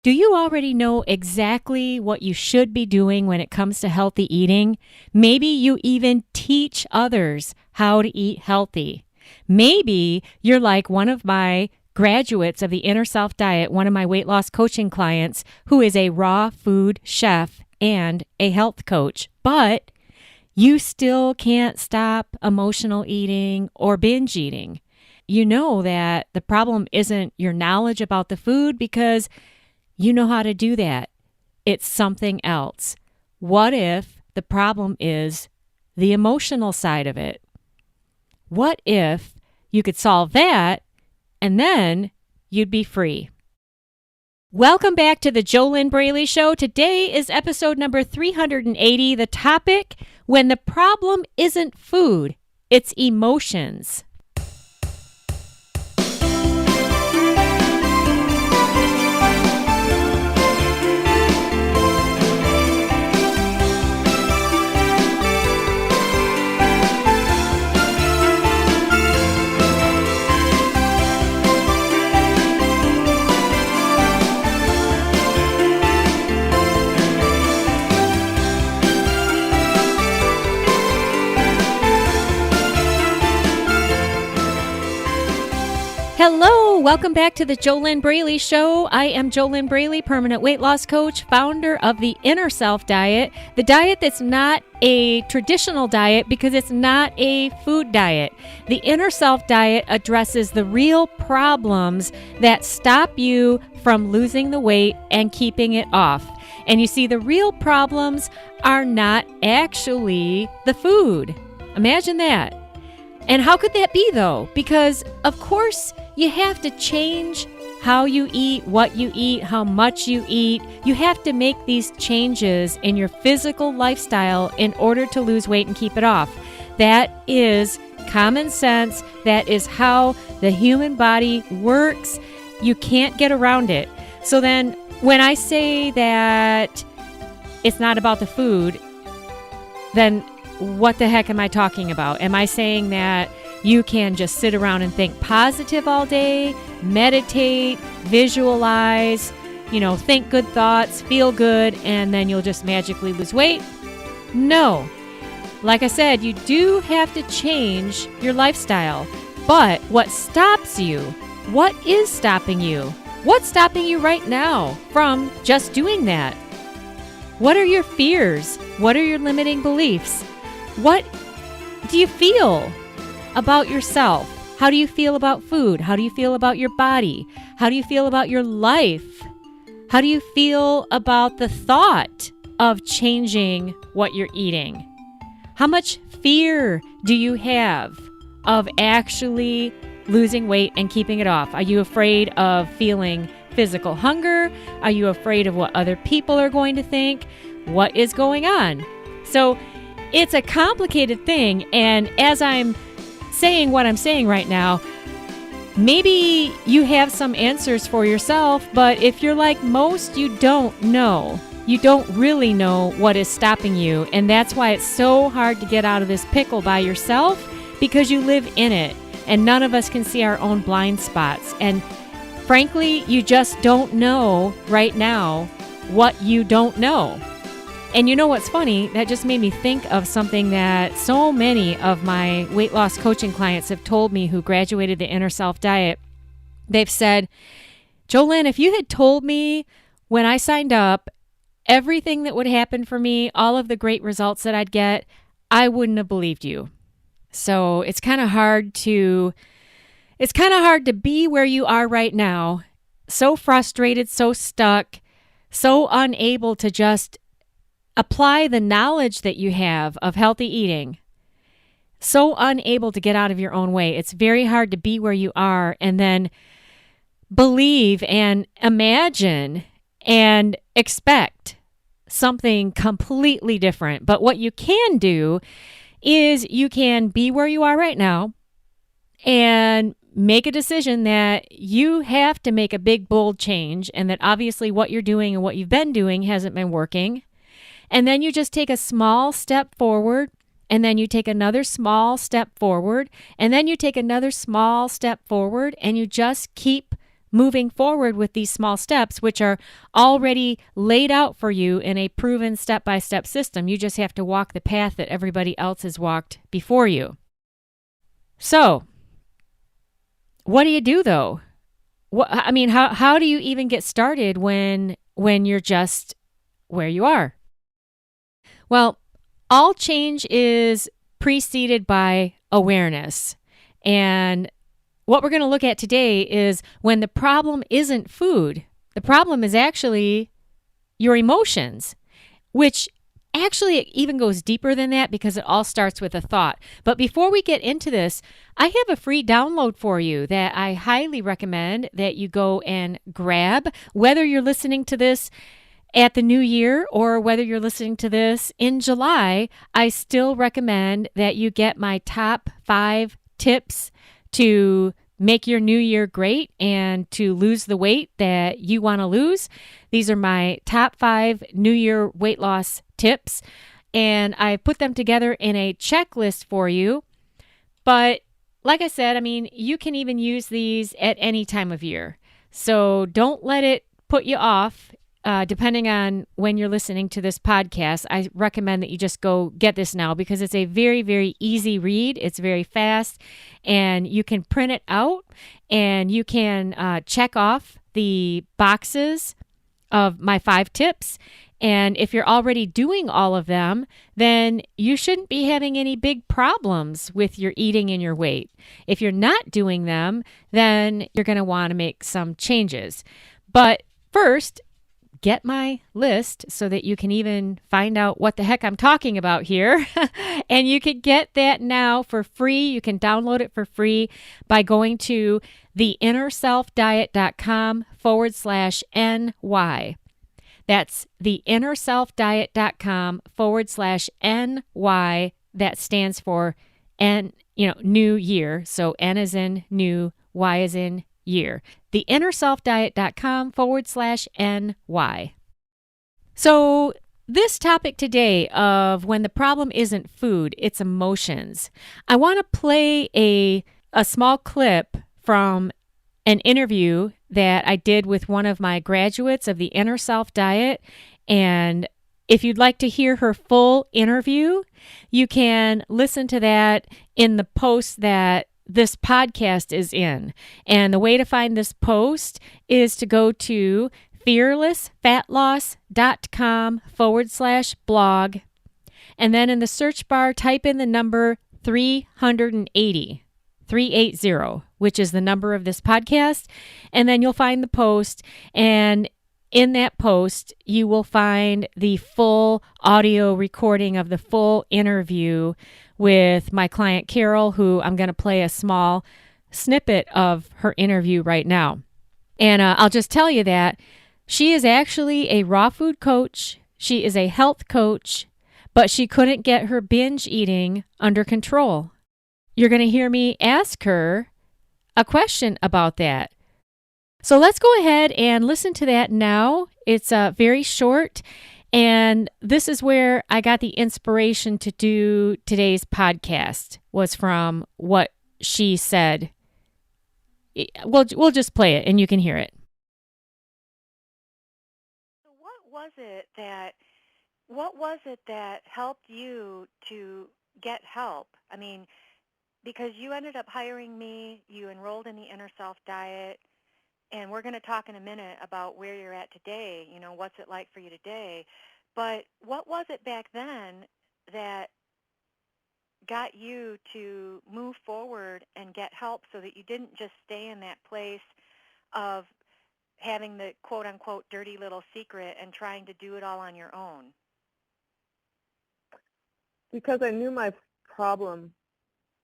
Do you already know exactly what you should be doing when it comes to healthy eating? Maybe you even teach others how to eat healthy. Maybe you're like one of my graduates of the Inner Self Diet, one of my weight loss coaching clients who is a raw food chef and a health coach, but you still can't stop emotional eating or binge eating. You know that the problem isn't your knowledge about the food because you know how to do that. It's something else. What if the problem is the emotional side of it? What if you could solve that and then you'd be free? Welcome back to the JoLynn Braley Show. Today is episode number 380. The topic, when the problem isn't food, it's emotions. Hello, welcome back to the JoLynn Braley Show. I am JoLynn Braley, permanent weight loss coach, founder of the Inner Self Diet, the diet that's not a traditional diet because it's not a food diet. The Inner Self Diet addresses the real problems that stop you from losing the weight and keeping it off. And you see, the real problems are not actually the food. Imagine that. And how could that be, though? Because, of course, you have to change how you eat, what you eat, how much you eat. You have to make these changes in your physical lifestyle in order to lose weight and keep it off. That is common sense. That is how the human body works. You can't get around it. So then when I say that it's not about the food, then what the heck am I talking about? Am I saying that you can just sit around and think positive all day, meditate, visualize, think good thoughts, feel good, and then you'll just magically lose weight? No. Like I said, you do have to change your lifestyle. But what stops you? What is stopping you? What's stopping you right now from just doing that? What are your fears? What are your limiting beliefs? What do you feel about yourself? How do you feel about food? How do you feel about your body? How do you feel about your life? How do you feel about the thought of changing what you're eating? How much fear do you have of actually losing weight and keeping it off? Are you afraid of feeling physical hunger? Are you afraid of what other people are going to think? What is going on? So it's a complicated thing, and as I'm saying what I'm saying right now, maybe you have some answers for yourself, but if you're like most, you don't know. You don't really know what is stopping you, and that's why it's so hard to get out of this pickle by yourself, because you live in it, and none of us can see our own blind spots. And frankly, you just don't know right now what you don't know. And you know what's funny? That just made me think of something that so many of my weight loss coaching clients have told me who graduated the Inner Self Diet. They've said, JoLynn, if you had told me when I signed up everything that would happen for me, all of the great results that I'd get, I wouldn't have believed you. So it's kind of hard to be where you are right now, so frustrated, so stuck, so unable to just apply the knowledge that you have of healthy eating. So unable to get out of your own way. It's very hard to be where you are and then believe and imagine and expect something completely different. But what you can do is you can be where you are right now and make a decision that you have to make a big, bold change, and that obviously what you're doing and what you've been doing hasn't been working. And then you just take a small step forward, and then you take another small step forward, and then you take another small step forward, and you just keep moving forward with these small steps, which are already laid out for you in a proven step-by-step system. You just have to walk the path that everybody else has walked before you. So, what do you do though? How do you even get started when you're just where you are? Well, all change is preceded by awareness. And what we're going to look at today is when the problem isn't food, the problem is actually your emotions, which actually it even goes deeper than that because it all starts with a thought. But before we get into this, I have a free download for you that I highly recommend that you go and grab, whether you're listening to this at the new year or whether you're listening to this in July. I still recommend that you get my top 5 tips to make your new year great and to lose the weight that you want to lose. These are my top 5 new year weight loss tips, and I put them together in a checklist for you. But like I said, you can even use these at any time of year. So don't let it put you off. Depending on when you're listening to this podcast, I recommend that you just go get this now because it's a very, very easy read. It's very fast, and you can print it out and you can check off the boxes of my 5 tips. And if you're already doing all of them, then you shouldn't be having any big problems with your eating and your weight. If you're not doing them, then you're going to want to make some changes. But first, get my list so that you can even find out what the heck I'm talking about here. And you can get that now for free. You can download it for free by going to theinnerselfdiet.com/NY. That's theinnerselfdiet.com/NY. That stands for new year. So N is in new, Y is in year. theinnerselfdiet.com/NY. So this topic today of when the problem isn't food, it's emotions. I want to play a small clip from an interview that I did with one of my graduates of the Inner Self Diet. And if you'd like to hear her full interview, you can listen to that in the post that this podcast is in. And the way to find this post is to go to fearlessfatloss.com/blog. And then in the search bar, type in the number 380, which is the number of this podcast. And then you'll find the post. And in that post, you will find the full audio recording of the full interview with my client, Carol, who I'm going to play a small snippet of her interview right now. And I'll just tell you that she is actually a raw food coach. She is a health coach, but she couldn't get her binge eating under control. You're going to hear me ask her a question about that. So let's go ahead and listen to that now. It's very short. And this is where I got the inspiration to do today's podcast, was from what she said. We'll just play it and you can hear it. So what was it that helped you to get help? Because you ended up hiring me, you enrolled in the Inner Self Diet, and we're going to talk in a minute about where you're at today, what's it like for you today. But what was it back then that got you to move forward and get help so that you didn't just stay in that place of having the quote-unquote dirty little secret and trying to do it all on your own? Because I knew my problem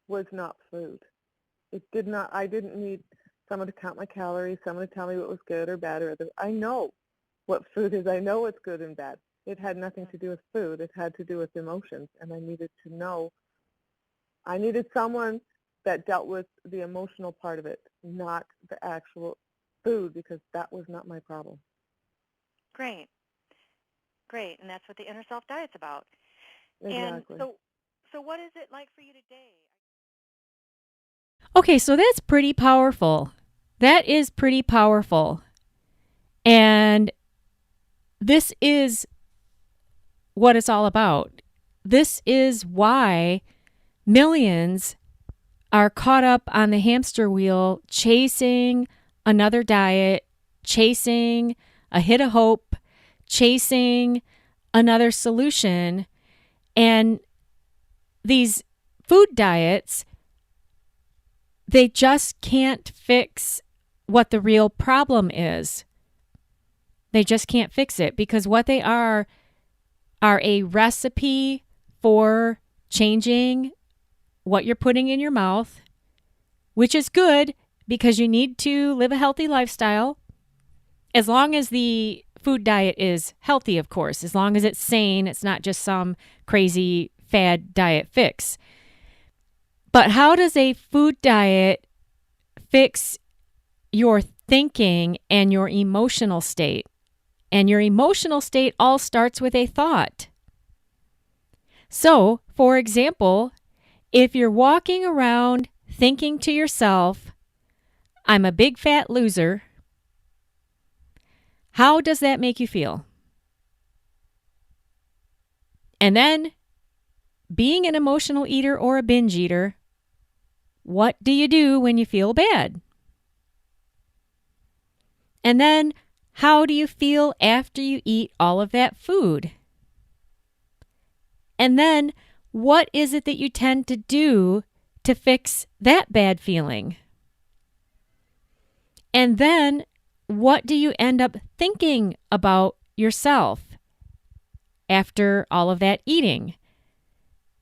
was not food. I didn't need someone to count my calories, someone to tell me what was good or bad. I know what food is. I know what's good and bad. It had nothing to do with food. It had to do with emotions, and I needed to know. I needed someone that dealt with the emotional part of it, not the actual food, because that was not my problem. Great. And that's what the Inner Self Diet's about. Exactly. And so what is it like for you today? Okay, so that's pretty powerful. That is pretty powerful. And this is what it's all about. This is why millions are caught up on the hamster wheel, chasing another diet, chasing a hit of hope, chasing another solution. And these food diets, they just can't fix what the real problem is. They just can't fix it, because what they are a recipe for changing what you're putting in your mouth, which is good because you need to live a healthy lifestyle, as long as the food diet is healthy, of course, as long as it's sane, it's not just some crazy fad diet fix. But how does a food diet fix your thinking and your emotional state? And your emotional state all starts with a thought. So, for example, if you're walking around thinking to yourself, I'm a big fat loser, how does that make you feel? And then, being an emotional eater or a binge eater, what do you do when you feel bad? And then, how do you feel after you eat all of that food? And then, what is it that you tend to do to fix that bad feeling? And then, what do you end up thinking about yourself after all of that eating?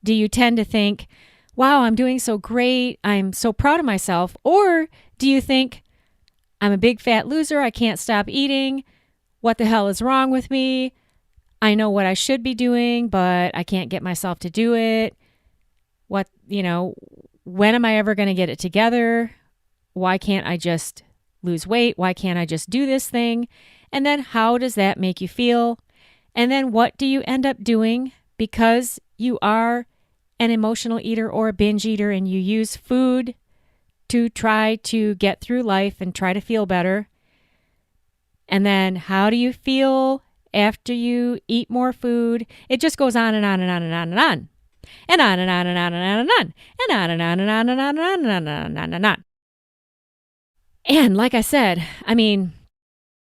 Do you tend to think, wow, I'm doing so great, I'm so proud of myself? Or do you think, I'm a big fat loser, I can't stop eating, what the hell is wrong with me? I know what I should be doing, but I can't get myself to do it. When am I ever going to get it together? Why can't I just lose weight? Why can't I just do this thing? And then how does that make you feel? And then what do you end up doing because you are an emotional eater or a binge eater and you use food to try to get through life and try to feel better? And then how do you feel after you eat more food? It just goes on and on and on and on and on. And on and on and on and on and on. And on and on and on and on and on and on and on and on. And like I said,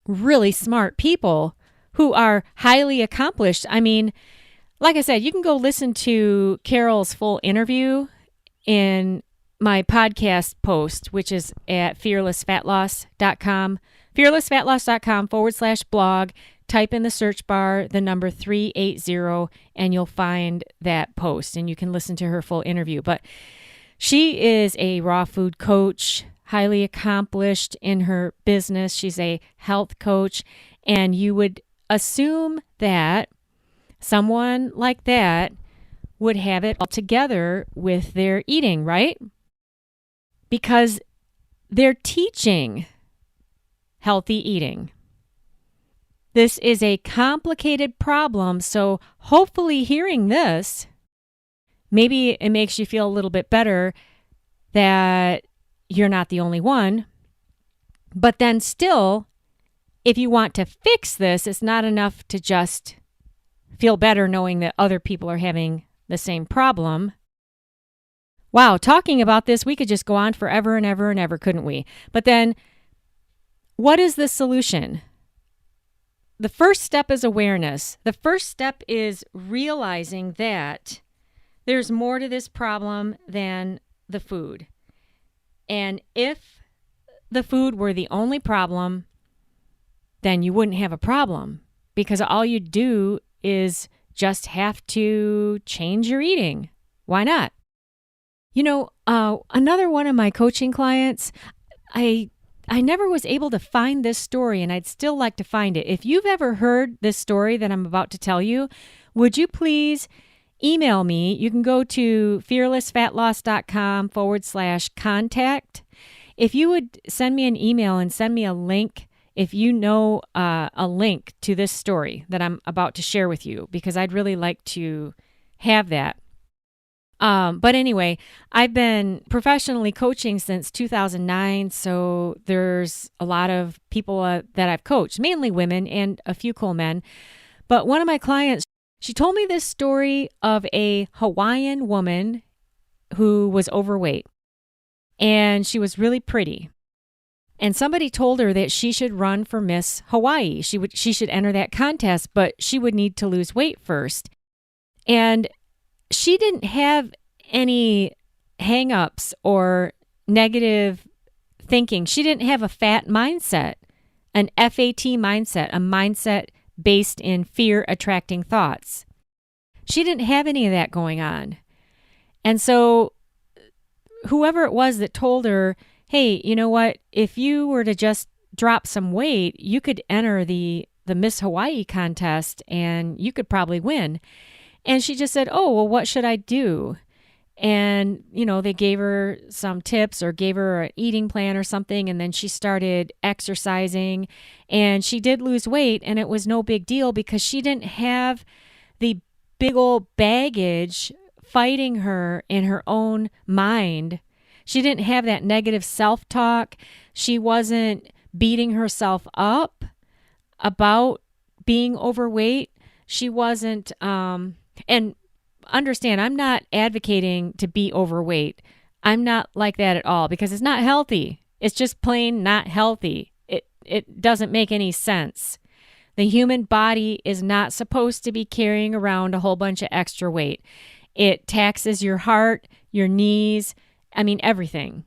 really smart people who are highly accomplished. Like I said, you can go listen to Carol's full interview in my podcast post, which is at fearlessfatloss.com. fearlessfatloss.com/blog. Type in the search bar the number 380 and you'll find that post and you can listen to her full interview. But she is a raw food coach, highly accomplished in her business. She's a health coach, and you would assume that someone like that would have it all together with their eating, right? Because they're teaching healthy eating. This is a complicated problem, so hopefully hearing this, maybe it makes you feel a little bit better that you're not the only one. But then still, if you want to fix this, it's not enough to just feel better knowing that other people are having the same problem. Wow, talking about this, we could just go on forever and ever and ever, couldn't we? But then, what is the solution? The first step is awareness. The first step is realizing that there's more to this problem than the food. And if the food were the only problem, then you wouldn't have a problem, because all you do is just have to change your eating. Why not? Another one of my coaching clients, I never was able to find this story, and I'd still like to find it. If you've ever heard this story that I'm about to tell you, would you please email me? You can go to fearlessfatloss.com/contact. If you would send me an email and send me a link, if you know a link to this story that I'm about to share with you, because I'd really like to have that. But anyway, I've been professionally coaching since 2009. So there's a lot of people that I've coached, mainly women and a few cool men. But one of my clients, she told me this story of a Hawaiian woman who was overweight, and she was really pretty. And somebody told her that she should run for Miss Hawaii. She should enter that contest, but she would need to lose weight first. And she didn't have any hang-ups or negative thinking. She didn't have a fat mindset, an FAT mindset, a mindset based in fear attracting thoughts. She didn't have any of that going on. And so whoever it was that told her, hey, you know what, if you were to just drop some weight, you could enter the Miss Hawaii contest and you could probably win. And she just said, oh, well, what should I do? And, they gave her some tips or gave her an eating plan or something. And then she started exercising and she did lose weight, and it was no big deal because she didn't have the big old baggage fighting her in her own mind. She didn't have that negative self-talk. She wasn't beating herself up about being overweight. She wasn't, and understand, I'm not advocating to be overweight. I'm not like that at all because it's not healthy. It's just plain not healthy. It doesn't make any sense. The human body is not supposed to be carrying around a whole bunch of extra weight. It taxes your heart, your knees, everything.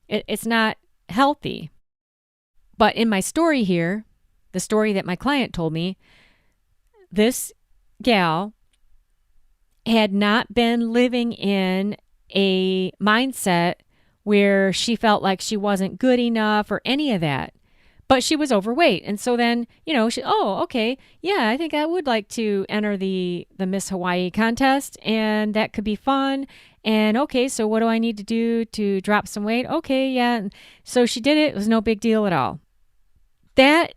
It's not healthy. But in my story here, the story that my client told me, this gal had not been living in a mindset where she felt like she wasn't good enough or any of that. But she was overweight. And so then, okay, yeah, I think I would like to enter the Miss Hawaii contest, and that could be fun. And okay, so what do I need to do to drop some weight? Okay, yeah. And so she did it. It was no big deal at all. That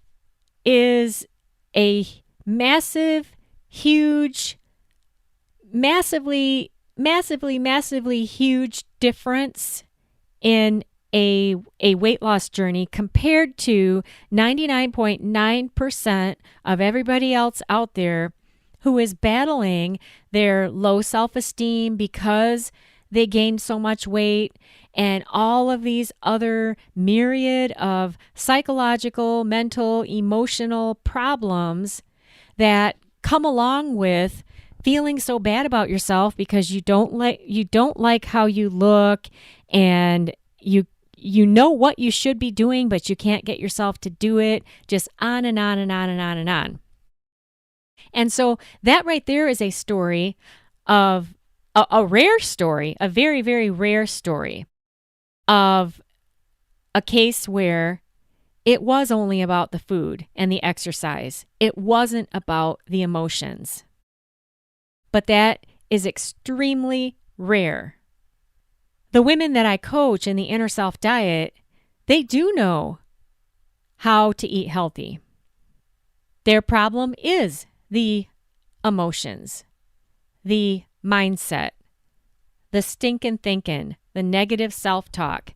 is a massive, huge, massively huge difference in a weight loss journey compared to 99.9% of everybody else out there who is battling their low self-esteem because they gained so much weight and all of these other myriad of psychological, mental, emotional problems that come along with feeling so bad about yourself because you don't like how you look, and you know what you should be doing, but you can't get yourself to do it, just on and on and on and on and on. And so that right there is a story of a rare story, a very, very rare story of a case where it was only about the food and the exercise. It wasn't about the emotions. But that is extremely rare. The women that I coach in the Inner Self Diet, they do know how to eat healthy. Their problem is the emotions, the mindset, the stinking thinking, the negative self-talk,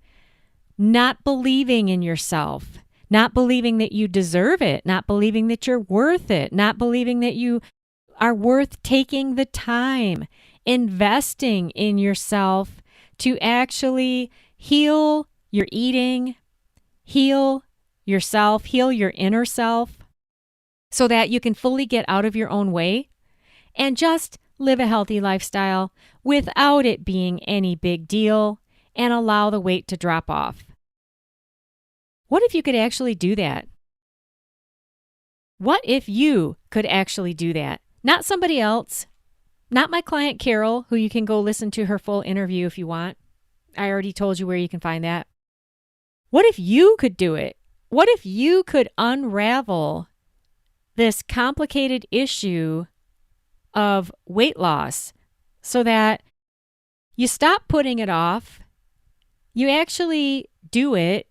not believing in yourself, not believing that you deserve it, not believing that you're worth it, not believing that you are worth taking the time, investing in yourself to actually heal your eating, heal yourself, heal your inner self, so that you can fully get out of your own way and just live a healthy lifestyle without it being any big deal and allow the weight to drop off. What if you could actually do that? What if you could actually do that? Not somebody else, not my client Carol, who you can go listen to her full interview if you want. I already told you where you can find that. What if you could do it? What if you could unravel this complicated issue of weight loss so that you stop putting it off, you actually do it,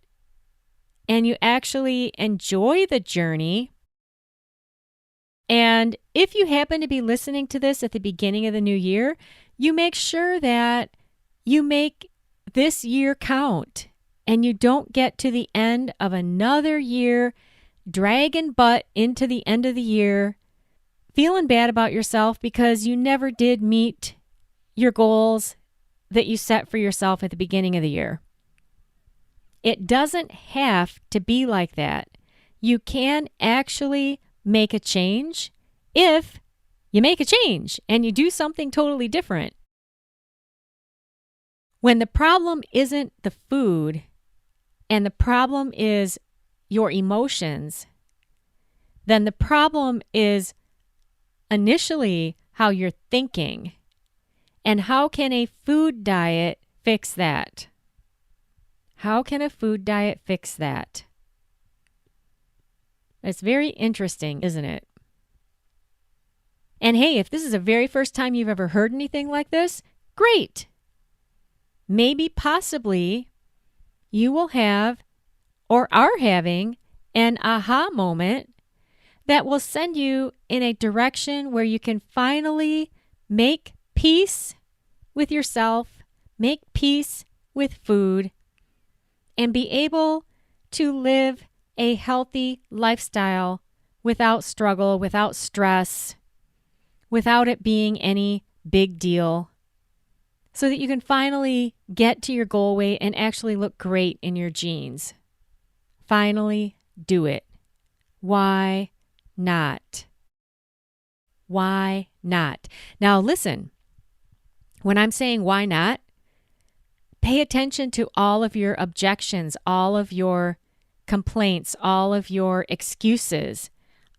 and you actually enjoy the journey? And if you happen to be listening to this at the beginning of the new year, you make sure that you make this year count and you don't get to the end of another year dragging butt into the end of the year, feeling bad about yourself because you never did meet your goals that you set for yourself at the beginning of the year. It doesn't have to be like that. You can actually make a change if you make a change and you do something totally different. When the problem isn't the food and the problem is your emotions, then the problem is initially how you're thinking. And how can a food diet fix that? How can a food diet fix that? It's very interesting, isn't it? And hey, if this is the very first time you've ever heard anything like this, great. Maybe, possibly, you will have or are having an aha moment that will send you in a direction where you can finally make peace with yourself, make peace with food, and be able to live a healthy lifestyle without struggle, without stress, without it being any big deal, so that you can finally get to your goal weight and actually look great in your jeans. Finally do it. Why not? Why not? Now listen, when I'm saying why not, pay attention to all of your objections, all of your complaints, all of your excuses.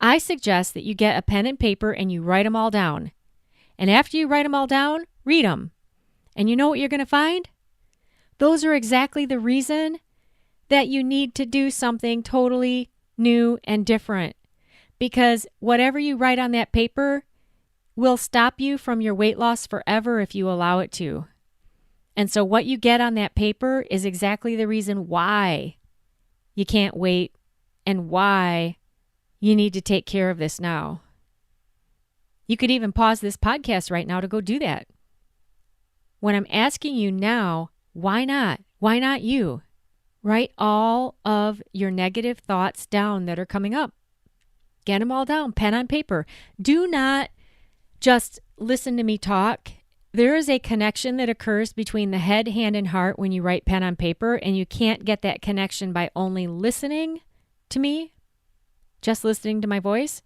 I suggest that you get a pen and paper and you write them all down. And after you write them all down, read them. And you know what you're going to find? Those are exactly the reason that you need to do something totally new and different. Because whatever you write on that paper will stop you from your weight loss forever if you allow it to. And so what you get on that paper is exactly the reason why you can't wait and why you need to take care of this now. You could even pause this podcast right now to go do that. When I'm asking you now, why not? Why not you? Write all of your negative thoughts down that are coming up. Get them all down, pen on paper. Do not just listen to me talk. There is a connection that occurs between the head, hand, and heart when you write pen on paper, and you can't get that connection by only listening to me, just listening to my voice,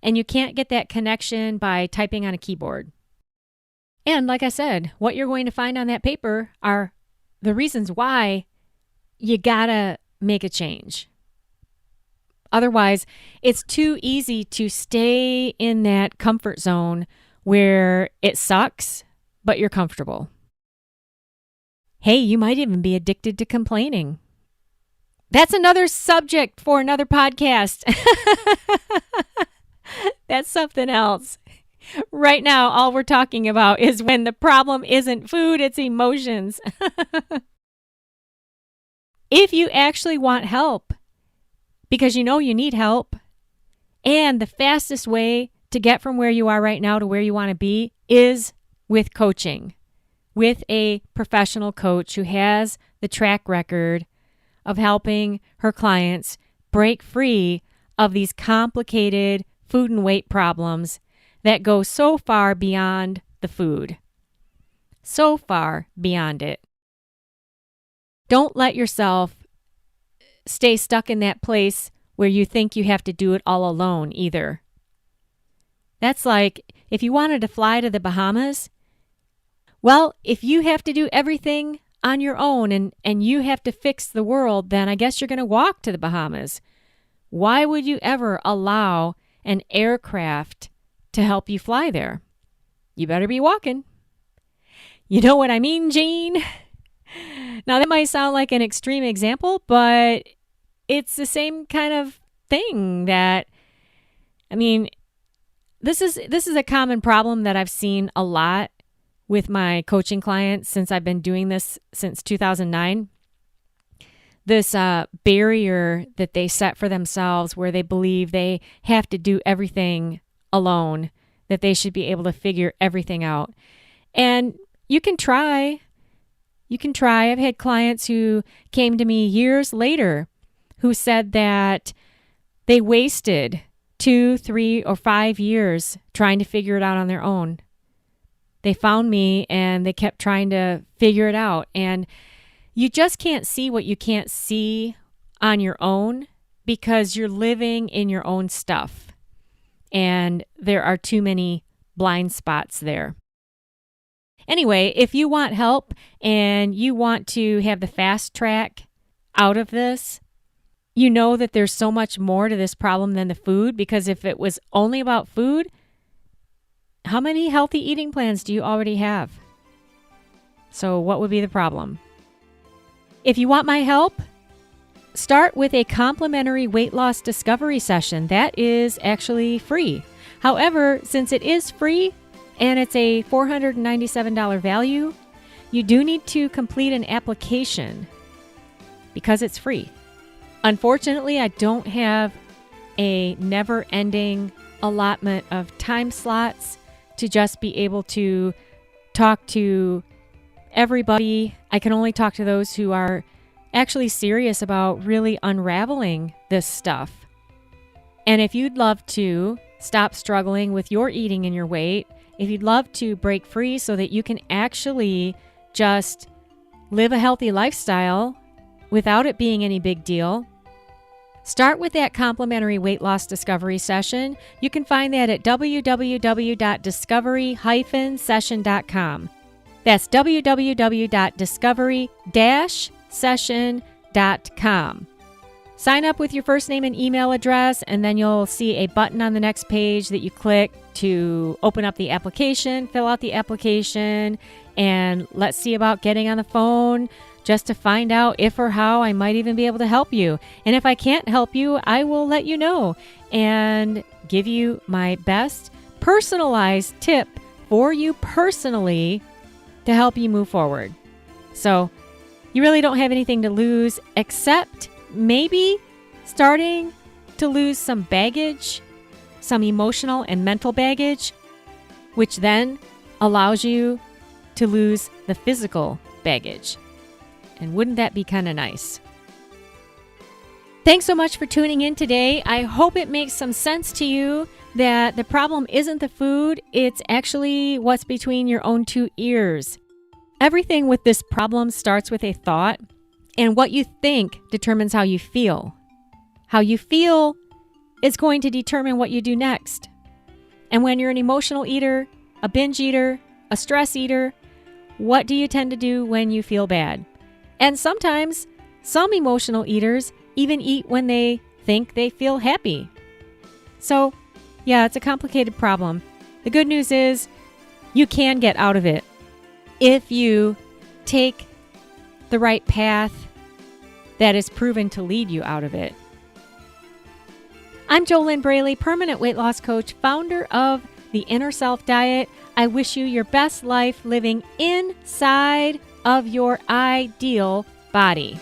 and you can't get that connection by typing on a keyboard. And like I said, what you're going to find on that paper are the reasons why you gotta make a change. Otherwise, it's too easy to stay in that comfort zone where it sucks, but you're comfortable. Hey, you might even be addicted to complaining. That's another subject for another podcast. That's something else. Right now, all we're talking about is when the problem isn't food, it's emotions. If you actually want help, because you know you need help, and the fastest way to get from where you are right now to where you want to be is with coaching, with a professional coach who has the track record of helping her clients break free of these complicated food and weight problems that go so far beyond the food, so far beyond it. Don't let yourself stay stuck in that place where you think you have to do it all alone either. That's like if you wanted to fly to the Bahamas, well, if you have to do everything on your own and you have to fix the world, then I guess you're going to walk to the Bahamas. Why would you ever allow an aircraft to help you fly there? You better be walking. You know what I mean, Jane? Now, that might sound like an extreme example, but it's the same kind of thing that, I mean, this is a common problem that I've seen a lot with my coaching clients since I've been doing this since 2009. This barrier that they set for themselves where they believe they have to do everything alone, that they should be able to figure everything out. And you can try. You can try. I've had clients who came to me years later who said that they wasted 2, 3, or 5 years trying to figure it out on their own. They found me and they kept trying to figure it out. And you just can't see what you can't see on your own because you're living in your own stuff. And there are too many blind spots there. Anyway, if you want help and you want to have the fast track out of this, you know that there's so much more to this problem than the food, because if it was only about food, how many healthy eating plans do you already have? So what would be the problem? If you want my help, start with a complimentary weight loss discovery session. That is actually free. However, since it is free and it's a $497 value, you do need to complete an application because it's free. Unfortunately, I don't have a never-ending allotment of time slots to just be able to talk to everybody. I can only talk to those who are actually serious about really unraveling this stuff. And if you'd love to stop struggling with your eating and your weight, if you'd love to break free so that you can actually just live a healthy lifestyle without it being any big deal, start with that complimentary weight loss discovery session. You can find that at www.discovery-session.com. That's www.discovery-session.com. Sign up with your first name and email address, and then you'll see a button on the next page that you click to open up the application, fill out the application, and let's see about getting on the phone just to find out if or how I might even be able to help you. And if I can't help you, I will let you know and give you my best personalized tip for you personally to help you move forward. So you really don't have anything to lose except maybe starting to lose some baggage, some emotional and mental baggage, which then allows you to lose the physical baggage. And wouldn't that be kind of nice? Thanks so much for tuning in today. I hope it makes some sense to you that the problem isn't the food, it's actually what's between your own two ears. Everything with this problem starts with a thought, and what you think determines how you feel. How you feel is going to determine what you do next. And when you're an emotional eater, a binge eater, a stress eater, what do you tend to do when you feel bad? And sometimes some emotional eaters even eat when they think they feel happy. So, yeah, it's a complicated problem. The good news is you can get out of it if you take the right path that is proven to lead you out of it. I'm JoLynn Braley, permanent weight loss coach, founder of the Inner Self Diet. I wish you your best life living inside of your ideal body.